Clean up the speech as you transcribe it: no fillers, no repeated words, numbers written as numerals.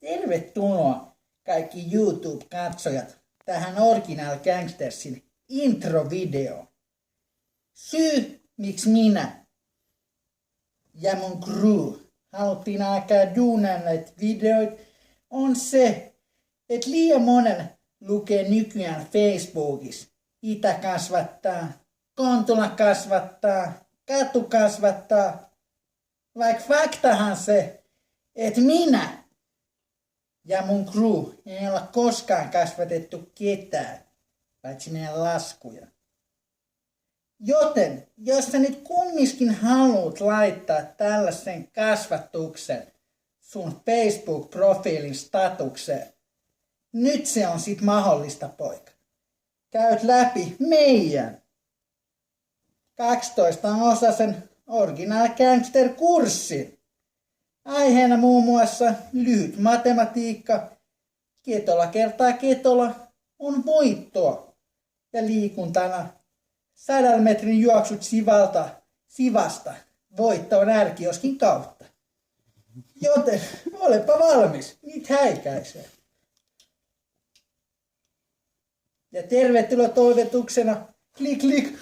Tervetuloa kaikki YouTube-katsojat tähän Original Gangstersin introvideoon. Syy, miksi minä ja mun crew haluttiin alkaa duunaa näitä videoita, on se, että liian monen lukee nykyään Facebookissa Itä kasvattaa, Kontula kasvattaa, Katu kasvattaa, vaikka faktahan se, että minä ja mun crew ei olla koskaan kasvatettu ketään, paitsi meidän laskuja. Joten, jos sä nyt kumminkin haluat laittaa tällaisen kasvatuksen sun Facebook-profiilin statukseen, nyt se on sit mahdollista, poika. Käyt läpi meidän 12-osaisen Original Gangster-kurssin. Aiheena muun muassa lyhyt matematiikka, ketola kertaa ketola on voittoa ja liikuntana 100 metrin juoksut Sivasta voittoon ärkioskin kautta. Joten olepa valmis, nyt häikäisee. Ja tervetuloa toivotuksena, klik klik.